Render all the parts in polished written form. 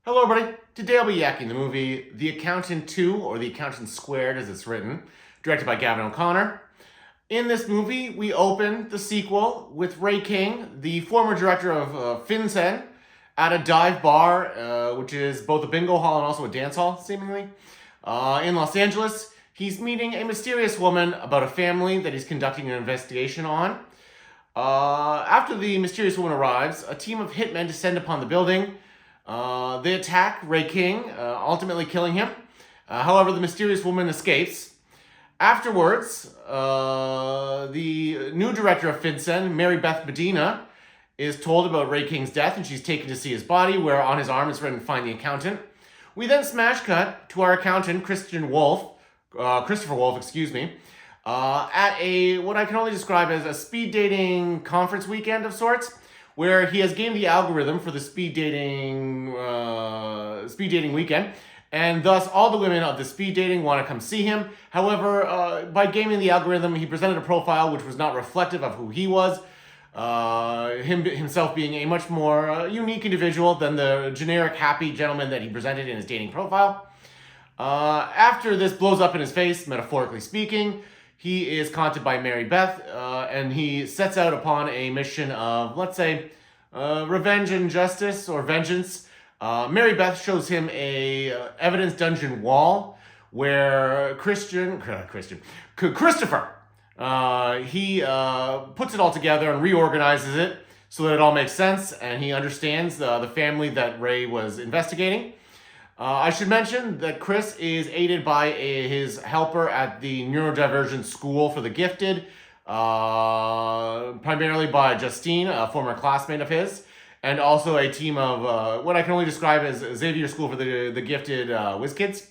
Hello everybody, today I'll be yakking the movie The Accountant 2, or The Accountant Squared as it's written, directed by Gavin O'Connor. In this movie, we open the sequel with Ray King, the former director of FinCEN, at a dive bar, which is both a bingo hall and also a dance hall, seemingly, in Los Angeles. He's meeting a mysterious woman about a family that he's conducting an investigation on. After the mysterious woman arrives, a team of hitmen descend upon the building. They attack Ray King, ultimately killing him. However, the mysterious woman escapes. Afterwards, the new director of FinCEN, Mary Beth Medina, is told about Ray King's death, and she's taken to see his body, where on his arm is written, "Find the accountant." We then smash cut to our accountant, Christopher Wolf, at a what I can only describe as a speed dating conference weekend of sorts, where he has gamed the algorithm for the speed dating weekend, and thus all the women of the speed dating want to come see him. However, by gaming the algorithm, he presented a profile which was not reflective of who he was, himself being a much more unique individual than the generic happy gentleman that he presented in his dating profile. After this blows up in his face, metaphorically speaking, he is contacted by Mary Beth, and he sets out upon a mission of, let's say, revenge and justice, or vengeance. Mary Beth shows him a evidence dungeon wall where Christopher, he puts it all together and reorganizes it so that it all makes sense, and he understands the family that Ray was investigating. I should mention that Chris is aided by his helper at the neurodivergent school for the gifted, primarily by Justine, a former classmate of his, and also a team of what I can only describe as Xavier School for the Gifted Whiz Kids.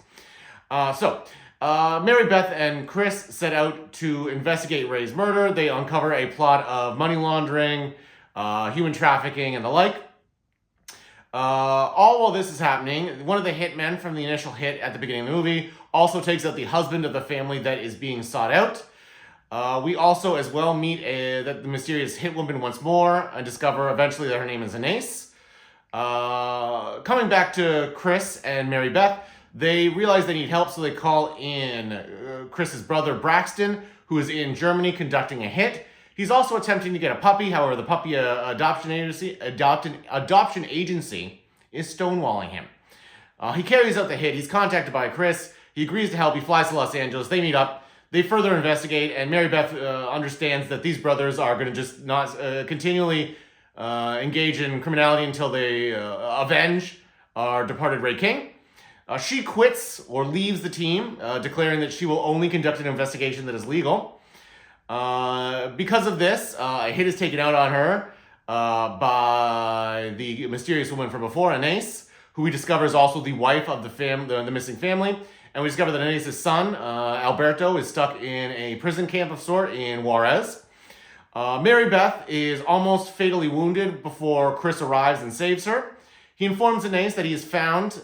Mary Beth and Chris set out to investigate Ray's murder. They uncover a plot of money laundering, human trafficking, and the like. All while this is happening, one of the hitmen from the initial hit at the beginning of the movie also takes out the husband of the family that is being sought out. We also as well meet the mysterious hit woman once more and discover eventually that her name is Anais. Coming back to Chris and Mary Beth, they realize they need help, so they call in Chris's brother Braxton, who is in Germany conducting a hit. He's also attempting to get a puppy. However, the puppy adoption agency is stonewalling him. He carries out the hit. He's contacted by Chris. He agrees to help. He flies to Los Angeles. They meet up. They further investigate, and Mary Beth understands that these brothers are going to just not continually engage in criminality until they avenge our departed Ray King. She quits or leaves the team, declaring that she will only conduct an investigation that is legal. Because of this, a hit is taken out on her by the mysterious woman from before, Anais, who we discover is also the wife of the missing family. And we discover that Anais' son, Alberto, is stuck in a prison camp of sort in Juarez. Mary Beth is almost fatally wounded before Chris arrives and saves her. He informs Anais that he has found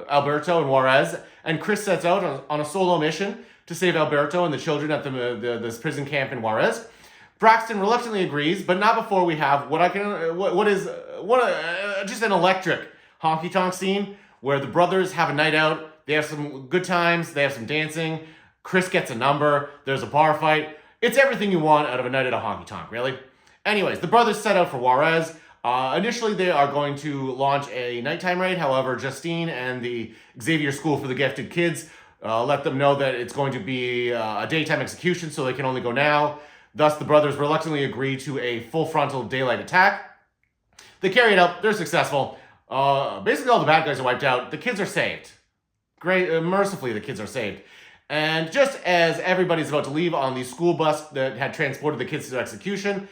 Alberto in Juarez, and Chris sets out on a solo mission to save Alberto and the children at this prison camp in Juarez. Braxton reluctantly agrees, but not before we have just an electric honky-tonk scene where the brothers have a night out. They have some good times. They have some dancing. Chris gets a number. There's a bar fight. It's everything you want out of a night at a honky-tonk, really. Anyways, the brothers set out for Juarez. Initially, they are going to launch a nighttime raid. However, Justine and the Xavier School for the Gifted Kids let them know that it's going to be a daytime execution, so they can only go now. Thus, the brothers reluctantly agree to a full frontal daylight attack. They carry it out. They're successful. Basically, all the bad guys are wiped out. The kids are saved. Mercifully, the kids are saved. And just as everybody's about to leave on the school bus that had transported the kids to execution,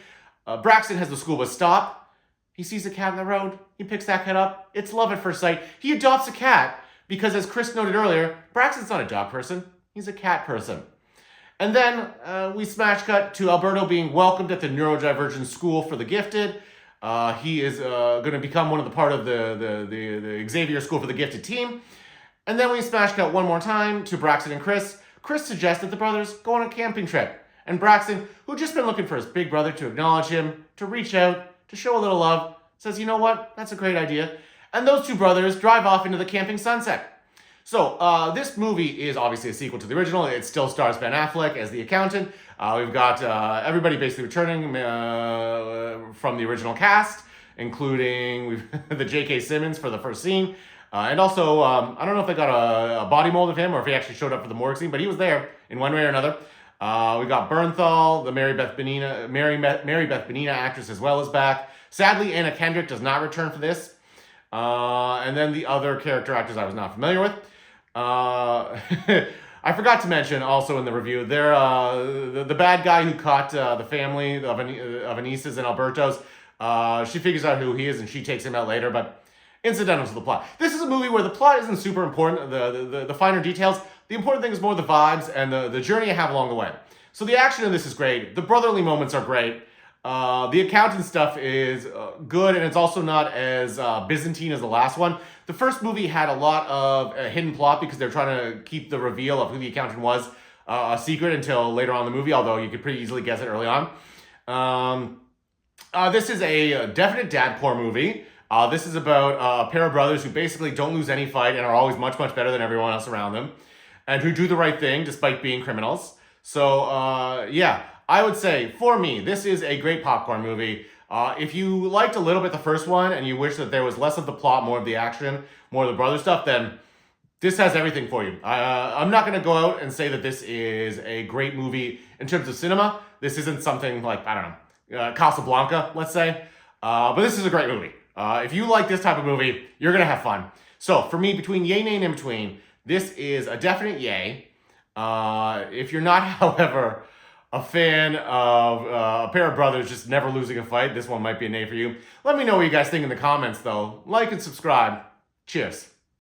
Braxton has the school bus stop. He sees a cat in the road. He picks that cat up. It's love at first sight. He adopts a cat because, as Chris noted earlier, Braxton's not a dog person. He's a cat person. And then we smash cut to Alberto being welcomed at the neurodivergent school for the gifted. He is going to become one of the part of the Xavier School for the Gifted team. And then we smash cut one more time to Braxton and Chris. Chris suggests that the brothers go on a camping trip. And Braxton, who'd just been looking for his big brother to acknowledge him, to reach out, to show a little love, says, you know what, that's a great idea. And those two brothers drive off into the camping sunset. So this movie is obviously a sequel to the original. It still stars Ben Affleck as the accountant. We've got everybody basically returning from the original cast, including the J.K. Simmons for the first scene. And also, I don't know if they got a body mold of him or if he actually showed up for the morgue scene, but he was there in one way or another. We got Bernthal, the Mary Beth Benina actress as well, is back. Sadly, Anna Kendrick does not return for this. And then the other character actors I was not familiar with. I forgot to mention also in the review, the bad guy who caught the family of Anissa's and Alberto's. She figures out who he is and she takes him out later, but incidental to the plot. This is a movie where the plot isn't super important, the finer details. The important thing is more the vibes and the journey you have along the way. So the action in this is great. The brotherly moments are great. The accountant stuff is good, and it's also not as Byzantine as the last one. The first movie had a lot of hidden plot because they're trying to keep the reveal of who the accountant was a secret until later on in the movie, although you could pretty easily guess it early on. This is a definite dadcore movie. This is about a pair of brothers who basically don't lose any fight and are always much, much better than everyone else around them, and who do the right thing despite being criminals. So, yeah, I would say, for me, this is a great popcorn movie. If you liked a little bit the first one and you wish that there was less of the plot, more of the action, more of the brother stuff, then this has everything for you. I'm not going to go out and say that this is a great movie in terms of cinema. This isn't something like, I don't know, Casablanca, let's say. But this is a great movie. If you like this type of movie, you're going to have fun. So for me, between yay, nay, and in between, this is a definite yay. If you're not, however, a fan of a pair of brothers just never losing a fight, this one might be a nay for you. Let me know what you guys think in the comments, though. Like and subscribe. Cheers.